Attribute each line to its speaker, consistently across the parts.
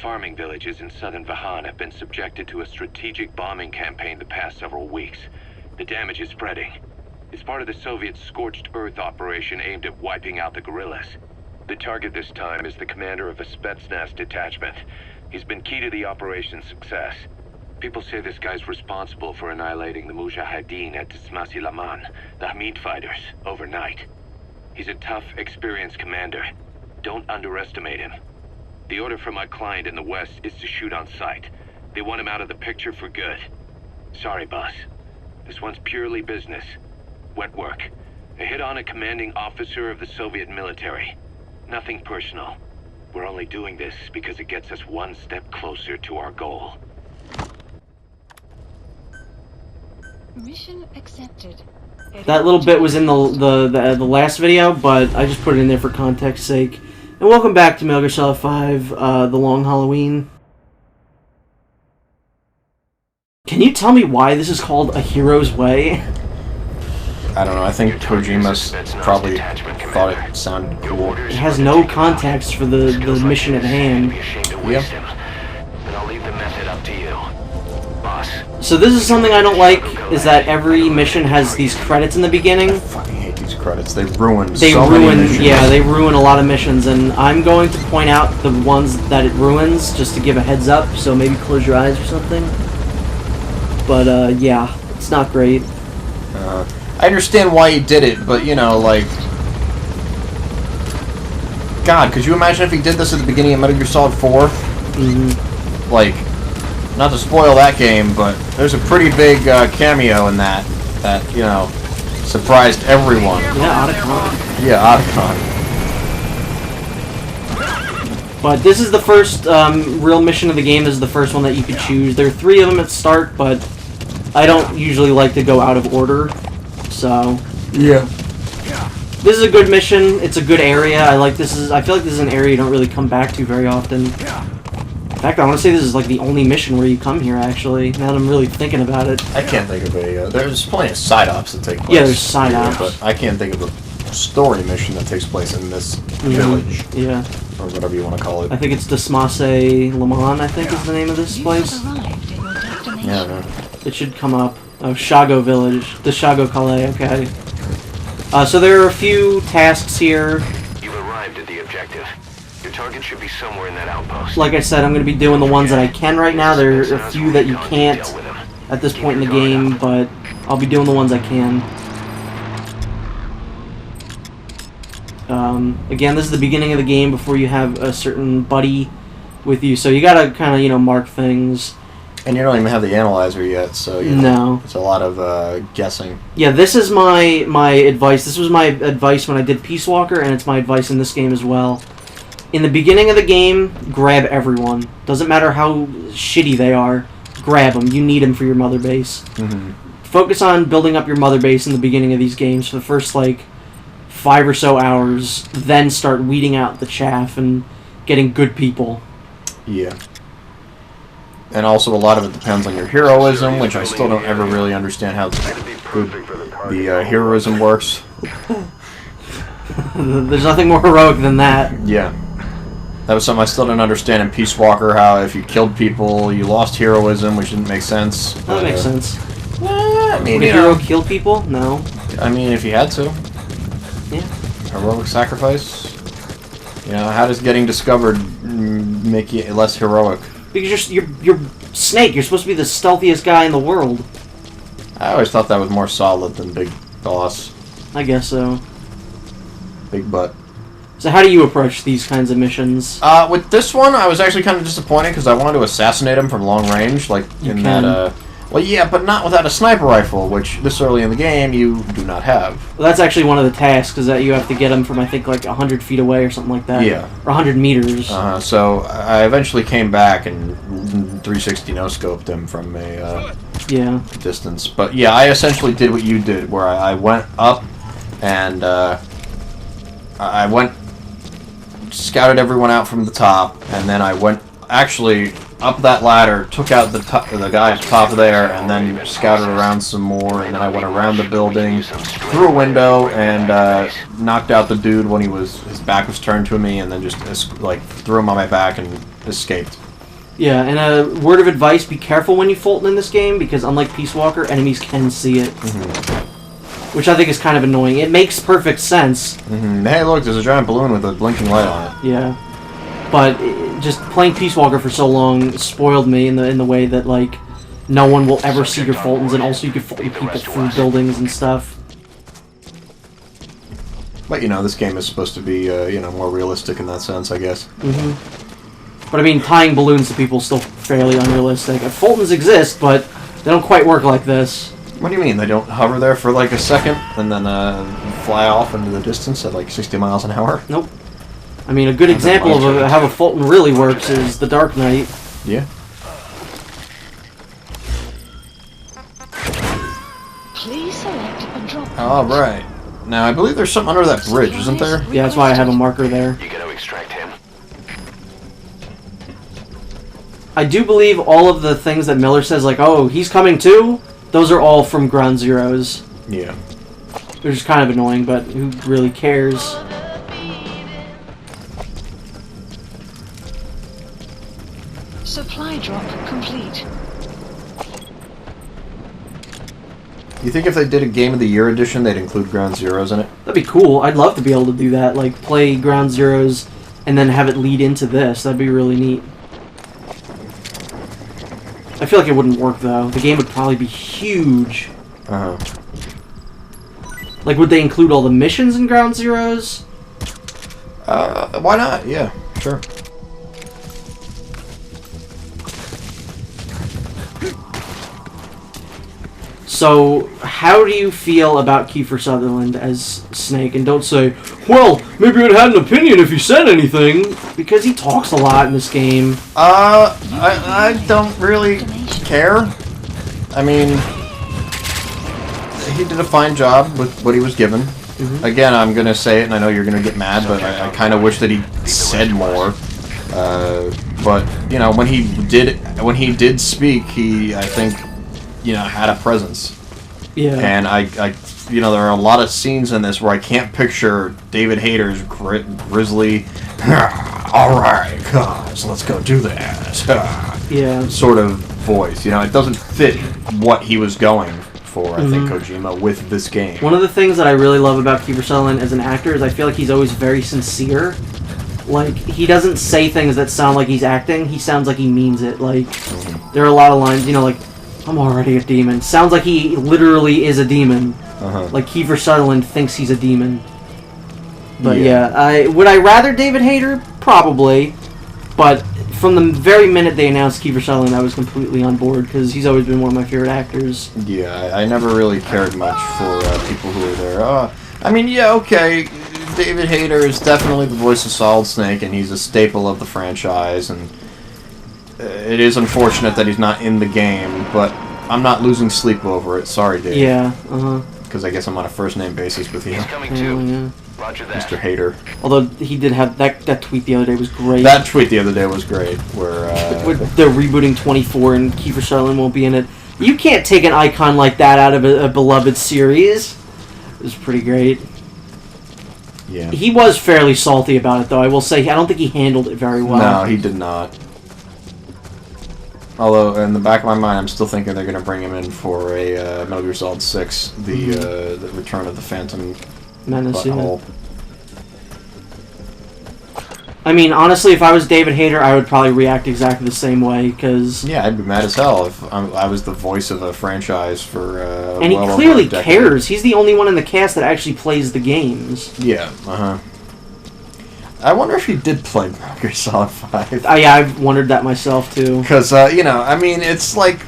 Speaker 1: farming villages in southern Vahan have been subjected to a strategic bombing campaign the past several weeks. The damage is spreading. It's part of the Soviet Scorched Earth operation aimed at wiping out the guerrillas. The target this time is the commander of a Spetsnaz detachment. He's been key to the operation's success. People say this guy's responsible for annihilating the Mujahideen at Tismasi Laman, the Hamid fighters, overnight. He's a tough, experienced commander. Don't underestimate him. The order from my client in the west is to shoot on sight. They want him out of the picture for good. Sorry, boss. This one's purely business. Wet work. A hit on a commanding officer of the Soviet military. Nothing personal. We're only doing this because it gets us one step closer to our goal.
Speaker 2: Mission accepted.
Speaker 3: That little bit was in the last video, but I just put it in there for context's sake. And welcome back to Metal Gear Solid 5, The Long Halloween. Can you tell me why this is called A Hero's Way?
Speaker 4: I don't know, I think Kojima probably thought it sounded cool.
Speaker 3: It has no context for the mission at hand.
Speaker 4: Yep.
Speaker 3: So this is something I don't like, is that every mission has these credits in the beginning.
Speaker 4: I fucking hate these credits. They ruin so many missions.
Speaker 3: Yeah, they ruin a lot of missions, and I'm going to point out the ones that it ruins, just to give a heads up, so maybe close your eyes or something. But, yeah, it's not great.
Speaker 4: I understand why he did it, but, you know, like... God, could you imagine if he did this at the beginning of Metal Gear Solid 4?
Speaker 3: Mm-hmm.
Speaker 4: Like, not to spoil that game, but there's a pretty big cameo in that, you know, surprised everyone.
Speaker 3: Yeah, Otacon.
Speaker 4: Yeah, Otacon.
Speaker 3: But this is the first real mission of the game. This is the first one that you could choose. There are 3 of them at start, but I don't usually like to go out of order. So
Speaker 4: yeah,
Speaker 3: this is a good mission. It's a good area. I feel like this is an area you don't really come back to very often. In fact, I want to say this is like the only mission where you come here. Actually, now that I'm really thinking about it,
Speaker 4: I can't think of a. There's plenty of side ops that take place.
Speaker 3: Yeah, there's side ops,
Speaker 4: but I can't think of a story mission that takes place in this village.
Speaker 3: Yeah.
Speaker 4: Or whatever you want to call it.
Speaker 3: I think it's Tismasi Laman, I think is the name of this place.
Speaker 4: Yeah, I know.
Speaker 3: It should come up. Oh, Shago Village. The Shago Calais, okay. So there are a few tasks here.
Speaker 1: You've arrived at the objective. Your target should be somewhere in that outpost.
Speaker 3: Like I said, I'm going to be doing the ones that I can right now. There are a few that you can't at this point in the game, but I'll be doing the ones I can. Again, this is the beginning of the game before you have a certain buddy with you, so you gotta kind of, you know, mark things.
Speaker 4: And you don't even have the analyzer yet, so you know, it's a lot of guessing.
Speaker 3: Yeah, this is my advice. This was my advice when I did Peace Walker, and it's my advice in this game as well. In the beginning of the game, grab everyone. Doesn't matter how shitty they are, grab them. You need them for your mother base.
Speaker 4: Mm-hmm.
Speaker 3: Focus on building up your mother base in the beginning of these games for the first, like, 5 or so hours, then start weeding out the chaff and getting good people.
Speaker 4: Yeah. And also a lot of it depends on your heroism, which I still don't ever really understand how the heroism works.
Speaker 3: There's nothing more heroic than that.
Speaker 4: Yeah. That was something I still didn't understand in Peace Walker, how if you killed people, you lost heroism, which didn't make sense.
Speaker 3: That makes sense.
Speaker 4: I mean,
Speaker 3: would a hero kill people? No.
Speaker 4: I mean, if you had to.
Speaker 3: Yeah.
Speaker 4: Heroic sacrifice. You know, how does getting discovered make you less heroic?
Speaker 3: Because you're Snake. You're supposed to be the stealthiest guy in the world.
Speaker 4: I always thought that was more solid than Big Boss.
Speaker 3: I guess so.
Speaker 4: Big butt.
Speaker 3: So how do you approach these kinds of missions?
Speaker 4: With this one, I was actually kind of disappointed because I wanted to assassinate him from long range, like in that. Well, yeah, but not without a sniper rifle, which this early in the game you do not have.
Speaker 3: Well, that's actually one of the tasks, is that you have to get him from, I think, like 100 feet away or something like that.
Speaker 4: Yeah.
Speaker 3: Or 100 meters.
Speaker 4: So I eventually came back and 360 no-scoped him from a distance. But yeah, I essentially did what you did, where I went up and I scouted everyone out from the top, and then I went actually up that ladder, took out the guy top there, and then scouted around some more, and then I went around the building, through a window, and knocked out the dude when his back was turned to me, and then just like threw him on my back and escaped.
Speaker 3: Yeah, and a word of advice, be careful when you Fulton in this game, because unlike Peace Walker, enemies can see it. Which I think is kind of annoying. It makes perfect sense.
Speaker 4: Hey, look, there's a giant balloon with a blinking light on it.
Speaker 3: Yeah. But just playing Peace Walker for so long spoiled me in the way that, like, no one will ever see your Fultons, and also you can Fulton people through buildings and stuff.
Speaker 4: But, you know, this game is supposed to be, you know, more realistic in that sense, I guess.
Speaker 3: But I mean, tying balloons to people is still fairly unrealistic. Fultons exist, but they don't quite work like this.
Speaker 4: What do you mean? They don't hover there for like a second and then fly off into the distance at like 60 miles an hour?
Speaker 3: Nope. I mean, a good example of how a Fulton really works is the Dark Knight.
Speaker 4: Yeah.
Speaker 2: Please select a drop.
Speaker 4: All right. Now, I believe there's something under that bridge, isn't there?
Speaker 3: Yeah, that's why I have a marker there.
Speaker 1: You gotta extract him.
Speaker 3: I do believe all of the things that Miller says, like, oh, he's coming too, those are all from Ground Zeroes.
Speaker 4: Yeah.
Speaker 3: Which is kind of annoying, but who really cares?
Speaker 2: Supply drop complete.
Speaker 4: You think if they did a Game of the Year edition, they'd include Ground Zeroes in it?
Speaker 3: That'd be cool. I'd love to be able to do that. Like, play Ground Zeroes and then have it lead into this. That'd be really neat. I feel like it wouldn't work, though. The game would probably be huge.
Speaker 4: Uh-huh.
Speaker 3: Like, would they include all the missions in Ground Zeroes?
Speaker 4: Why not? Yeah, sure.
Speaker 3: So, how do you feel about Kiefer Sutherland as Snake? And don't say, well, maybe I'd had an opinion if he said anything, because he talks a lot in this game.
Speaker 4: I don't really care. I mean, he did a fine job with what he was given. Again, I'm gonna say it, and I know you're gonna get mad, but I kind of wish that he said more. But you know, when he did speak, I think, you know, had a presence.
Speaker 3: Yeah.
Speaker 4: And I, you know, there are a lot of scenes in this where I can't picture David Hayter's grizzly, all right, guys, let's go do this.
Speaker 3: Yeah.
Speaker 4: Sort of voice. You know, it doesn't fit what he was going for, I think, Kojima, with this game.
Speaker 3: One of the things that I really love about Kiefer Sutherland as an actor is I feel like he's always very sincere. Like, he doesn't say things that sound like he's acting. He sounds like he means it. Like, there are a lot of lines, you know, like, I'm already a demon. Sounds like he literally is a demon. Like, Kiefer Sutherland thinks he's a demon. But yeah, would I rather David Hayter? Probably. But from the very minute they announced Kiefer Sutherland, I was completely on board, because he's always been one of my favorite actors.
Speaker 4: Yeah, I never really cared much for people who were there. I mean, yeah, okay, David Hayter is definitely the voice of Solid Snake, and he's a staple of the franchise, and it is unfortunate that he's not in the game, but I'm not losing sleep over it. Sorry, Dave.
Speaker 3: Yeah,
Speaker 4: Because I guess I'm on a first-name basis with you.
Speaker 1: He's coming too.
Speaker 3: yeah.
Speaker 1: Roger that.
Speaker 4: Mr. Hayter.
Speaker 3: Although he did have that tweet the other day was great.
Speaker 4: That tweet the other day was great, where
Speaker 3: They're rebooting 24 and Kiefer Sutherland won't be in it. You can't take an icon like that out of a beloved series. It was pretty great.
Speaker 4: yeah.
Speaker 3: He was fairly salty about it, though. I will say, I don't think he handled it very well.
Speaker 4: No, he did not. Although, in the back of my mind, I'm still thinking they're going to bring him in for a Metal Gear Solid 6, the Return of the Phantom
Speaker 3: Menace, yeah.
Speaker 4: butthole.
Speaker 3: I mean, honestly, if I was David Hayter, I would probably react exactly the same way, because...
Speaker 4: Yeah, I'd be mad as hell if I was the voice of a franchise for
Speaker 3: And he
Speaker 4: well over
Speaker 3: clearly
Speaker 4: a decade.
Speaker 3: cares. He's the only one in the cast that actually plays the games.
Speaker 4: Yeah, I wonder if he did play Metal Gear Solid 5.
Speaker 3: Yeah, I've wondered that myself, too.
Speaker 4: Because, you know, I mean, it's like,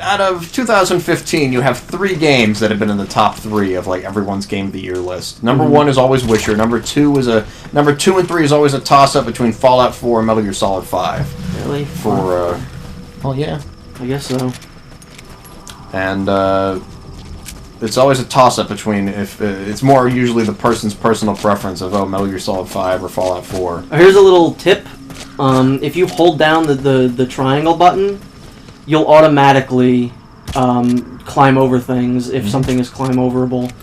Speaker 4: out of 2015, you have 3 games that have been in the top 3 of, like, everyone's Game of the Year list. Number 1 is always Witcher. Number 2 and 3 is always a toss-up between Fallout 4 and Metal Gear Solid 5.
Speaker 3: Really?
Speaker 4: For, well, yeah.
Speaker 3: I guess so.
Speaker 4: And, it's always a toss-up between, if it's more usually the person's personal preference of, oh, Metal Gear Solid 5 or Fallout 4.
Speaker 3: Here's a little tip. If you hold down the triangle button, you'll automatically climb over things if something is climb-overable.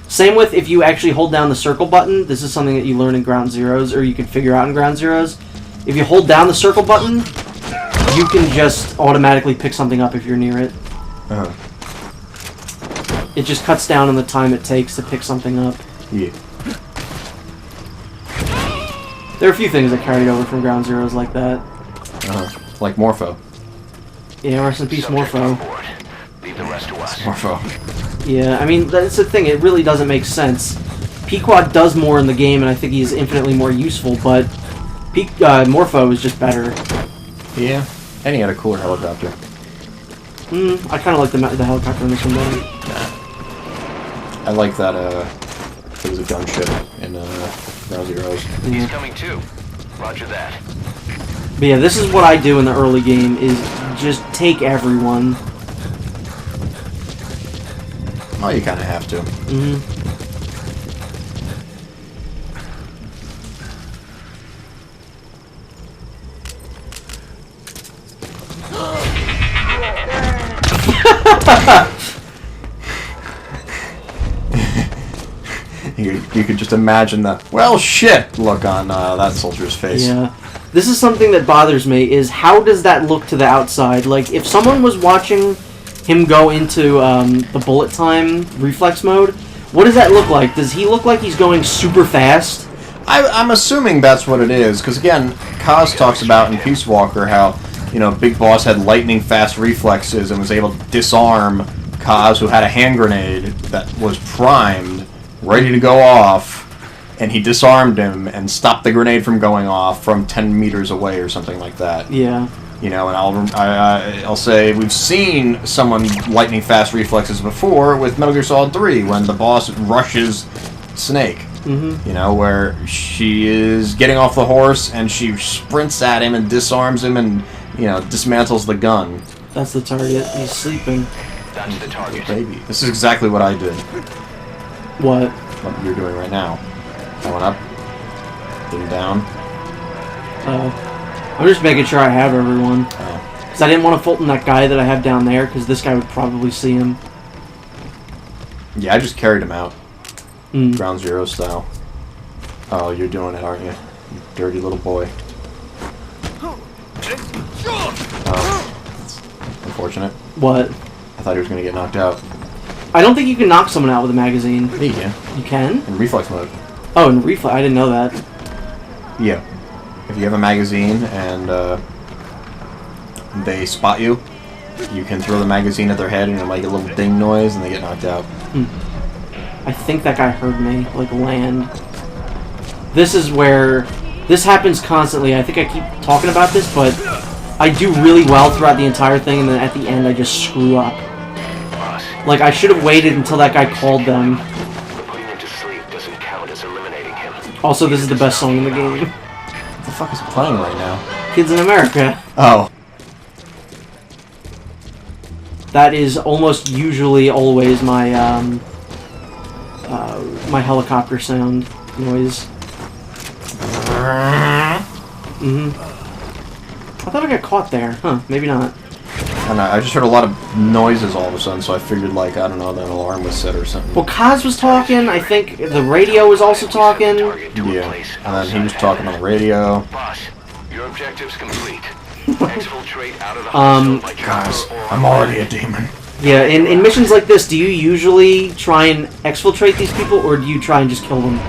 Speaker 3: Same with if you actually hold down the circle button. This is something that you learn in Ground Zeroes, or you can figure out in Ground Zeroes. If you hold down the circle button, you can just automatically pick something up if you're near it.
Speaker 4: Uh-huh.
Speaker 3: It just cuts down on the time it takes to pick something up.
Speaker 4: Yeah.
Speaker 3: There are a few things that carried over from Ground Zeroes like that.
Speaker 4: Uh-huh. Like Morpho.
Speaker 3: Yeah, rest in peace, Morpho.
Speaker 1: Leave the rest to us.
Speaker 4: Morpho.
Speaker 3: Yeah, I mean, that's the thing. It really doesn't make sense. Pequod does more in the game, and I think he's infinitely more useful, but Morpho is just better.
Speaker 4: Yeah. And he had a cooler helicopter.
Speaker 3: I kind of like the helicopter in this one better.
Speaker 4: I like that, it was a gunship in, Ground Zeroes.
Speaker 1: He's coming too. Roger that.
Speaker 3: But yeah, this is what I do in the early game, is just take everyone.
Speaker 4: Oh, you kind of have to. You could just imagine the, well, shit look on that soldier's face.
Speaker 3: Yeah. This is something that bothers me, is how does that look to the outside? Like, if someone was watching him go into the bullet time reflex mode, what does that look like? Does he look like he's going super fast?
Speaker 4: I'm assuming that's what it is, because again, Kaz talks about in Peace Walker how, you know, Big Boss had lightning fast reflexes and was able to disarm Kaz, who had a hand grenade that was primed, ready to go off, and he disarmed him and stopped the grenade from going off from 10 meters away or something like that.
Speaker 3: Yeah.
Speaker 4: You know, and I'll say we've seen someone lightning fast reflexes before with Metal Gear Solid 3 when the boss rushes Snake.
Speaker 3: Mm-hmm.
Speaker 4: You know, where she is getting off the horse and she sprints at him and disarms him and, you know, dismantles the gun.
Speaker 3: That's the target. He's sleeping.
Speaker 1: That's the target.
Speaker 4: Baby. This is exactly what I did.
Speaker 3: What?
Speaker 4: What you're doing right now. Going up. Getting down.
Speaker 3: I'm just making sure I have everyone.
Speaker 4: Oh.
Speaker 3: Because I didn't want to Fulton that guy that I have down there, because this guy would probably see him.
Speaker 4: Yeah, I just carried him out.
Speaker 3: Mm.
Speaker 4: Ground Zero style. Oh, you're doing it, aren't you? You dirty little boy. Oh. That's unfortunate.
Speaker 3: What?
Speaker 4: I thought he was going to get knocked out.
Speaker 3: I don't think you can knock someone out with a magazine.
Speaker 4: Yeah, you can.
Speaker 3: You can?
Speaker 4: In reflex mode.
Speaker 3: Oh, in reflex. I didn't know that.
Speaker 4: Yeah. If you have a magazine and they spot you, you can throw the magazine at their head and it'll make a little ding noise and they get knocked out.
Speaker 3: I think that guy heard me, like, land. This is where... This happens constantly. I think I keep talking about this, but I do really well throughout the entire thing, and then at the end I just screw up. Like, I should have waited until that guy called them.
Speaker 1: Putting him to sleep doesn't count as eliminating him.
Speaker 3: Also, this is the best song in the game.
Speaker 4: What the fuck is playing right now?
Speaker 3: Kids in America.
Speaker 4: Oh.
Speaker 3: That is almost usually always my, my helicopter sound noise. I thought I got caught there. Huh, maybe not.
Speaker 4: And I just heard a lot of noises all of a sudden, so I figured, like, I don't know, that an alarm was set or something.
Speaker 3: Well, Kaz was talking. I think the radio was also talking.
Speaker 4: Yeah, and then he was talking on the radio.
Speaker 1: Boss, your objective's complete. Exfiltrate out of the
Speaker 4: Guys, I'm already a demon.
Speaker 3: Yeah, in missions like this, do you usually try and exfiltrate these people, or do you try and just kill them?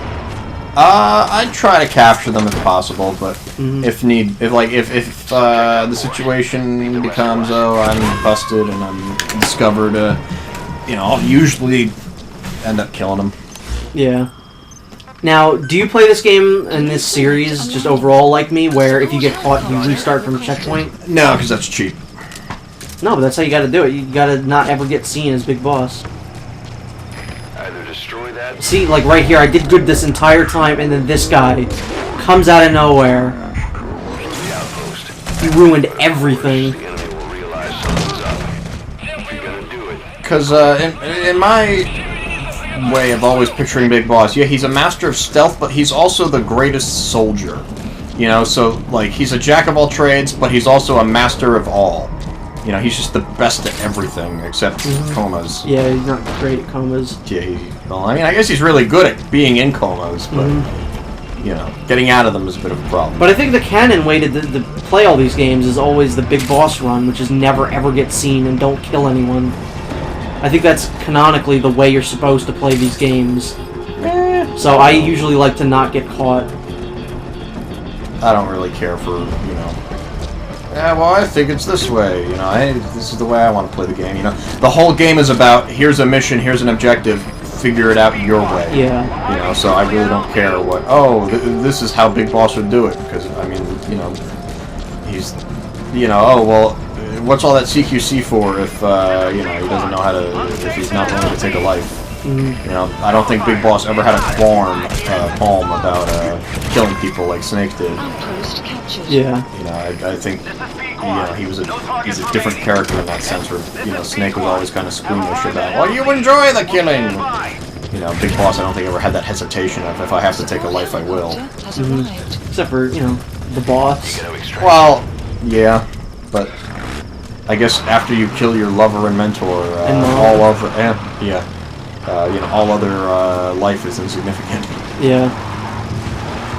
Speaker 4: I'd try to capture them if possible, but if the situation becomes, oh, I'm busted and I'm discovered, you know, I'll usually end up killing them.
Speaker 3: Yeah. Now, do you play this game in this series just overall like me, where if you get caught, you restart from a checkpoint?
Speaker 4: No, because that's cheap.
Speaker 3: No, but that's how you gotta do it. You gotta not ever get seen as Big Boss.
Speaker 1: Either destroy that.
Speaker 3: See, like right here, I did good this entire time, and then this guy comes out of nowhere. He ruined everything.
Speaker 1: The enemy will realize something's up. You're gonna do it.
Speaker 4: Because in my way of always picturing Big Boss, yeah, he's a master of stealth, but he's also the greatest soldier. You know, so, like, he's a jack of all trades, but he's also a master of all. You know, he's just the best at everything, except comas.
Speaker 3: Yeah, he's not great at comas.
Speaker 4: Yeah, well, I mean, I guess he's really good at being in comas, but... you know, getting out of them is a bit of a problem.
Speaker 3: But I think the canon way to play all these games is always the big boss run, which is never ever get seen and don't kill anyone. I think that's canonically the way you're supposed to play these games. So I usually like to not get caught.
Speaker 4: I don't really care for, you know... Yeah, well, I think it's this way, you know, this is the way I want to play the game, you know. The whole game is about, here's a mission, here's an objective, figure it out your way.
Speaker 3: Yeah.
Speaker 4: You know, so I really don't care what, this is how Big Boss would do it, because, I mean, you know, he's, you know, oh, well, what's all that CQC for if, you know, he doesn't know how to, if he's not willing to take a life? You know, I don't think Big Boss ever had a qualm about killing people like Snake did.
Speaker 3: Yeah.
Speaker 4: You know, I think, you know, he's a different character in that sense, where, you know, Snake was always kind of squeamish about, well, you enjoy the killing! You know, Big Boss, I don't think ever had that hesitation of, if I have to take a life, I will.
Speaker 3: Except for, you know, the boss.
Speaker 4: Well, yeah, but I guess after you kill your lover and mentor, all other, you know, all other life is insignificant.
Speaker 3: Yeah.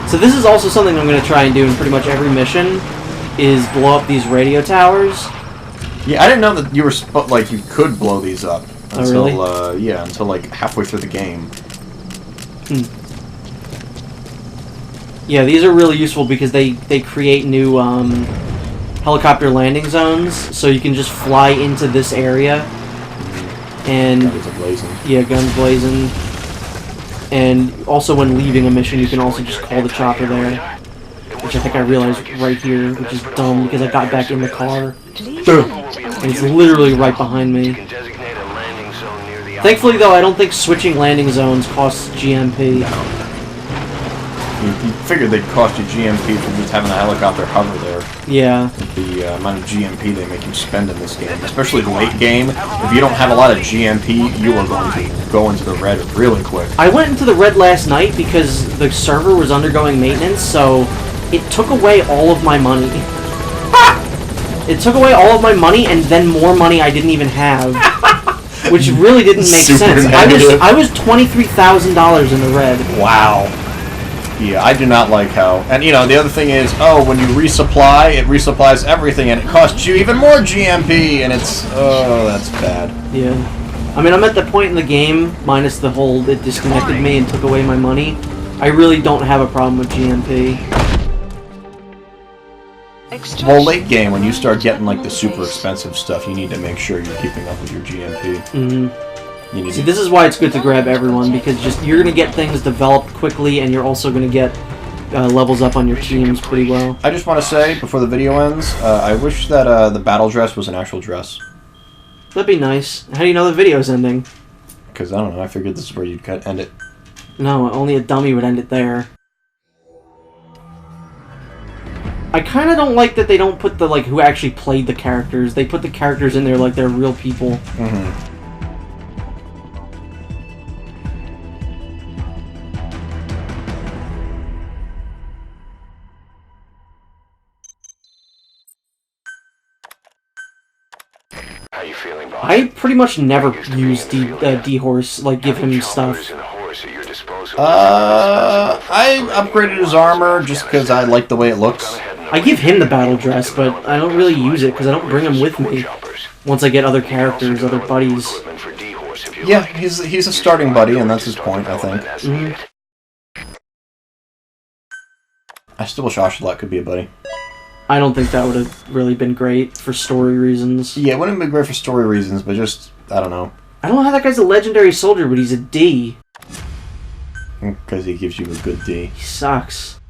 Speaker 3: So this is also something I'm going to try and do in pretty much every mission, is blow up these radio towers.
Speaker 4: Yeah, I didn't know that you were like you could blow these up until
Speaker 3: really?
Speaker 4: until like halfway through the game.
Speaker 3: Yeah, these are really useful because they create new helicopter landing zones, so you can just fly into this area and
Speaker 4: Guns a-blazing.
Speaker 3: Yeah, guns blazing. And also when leaving a mission, you can also just call the chopper there, which I think I realized right here, which is dumb because I got back in the car. And it's literally right behind me. Thankfully, though, I don't think switching landing zones costs GMP.
Speaker 4: You figured they'd cost you GMP from just having a helicopter hover there.
Speaker 3: Yeah.
Speaker 4: The amount of GMP they make you spend in this game, especially late game. If you don't have a lot of GMP, you are going to go into the red really quick.
Speaker 3: I went into the red last night because the server was undergoing maintenance, so it took away all of my money. It took away all of my money and then more money I didn't even have. Which really didn't make sense. I was $23,000 in the red.
Speaker 4: Wow. Yeah, I do not like how... And, you know, the other thing is, when you resupply, it resupplies everything, and it costs you even more GMP, and it's... Oh, that's bad.
Speaker 3: Yeah. I mean, I'm at the point in the game, minus the whole it disconnected me and took away my money. I really don't have a problem with GMP. Extraction.
Speaker 4: Well, late game, when you start getting like the super expensive stuff, you need to make sure you're keeping up with your GMP.
Speaker 3: Mm-hmm. See, this is why it's good to grab everyone, because just you're going to get things developed quickly, and you're also going to get levels up on your teams pretty well.
Speaker 4: I just want to say, before the video ends, I wish that the battle dress was an actual dress.
Speaker 3: That'd be nice. How do you know the video's ending?
Speaker 4: Because, I don't know, I figured this is where you'd end it.
Speaker 3: No, only a dummy would end it there. I kind of don't like that they don't put the, like, who actually played the characters. They put the characters in there like they're real people.
Speaker 4: Mm-hmm.
Speaker 1: How you feeling, boss?
Speaker 3: I pretty much never use D-Horse, like, give him stuff.
Speaker 4: I upgraded his armor just because I like the way it looks.
Speaker 3: I give him the battle dress, but I don't really use it because I don't bring him with me. Once I get other characters, other buddies.
Speaker 4: Yeah, he's a starting buddy, and that's his point, I think.
Speaker 3: Mm-hmm.
Speaker 4: I still wish Ocelot could be a buddy.
Speaker 3: I don't think that would have really been great for story reasons.
Speaker 4: Yeah, it wouldn't have been great for story reasons, but just, I don't know.
Speaker 3: I don't know how that guy's a legendary soldier, but he's a D.
Speaker 4: Because he gives you a good D.
Speaker 3: He sucks.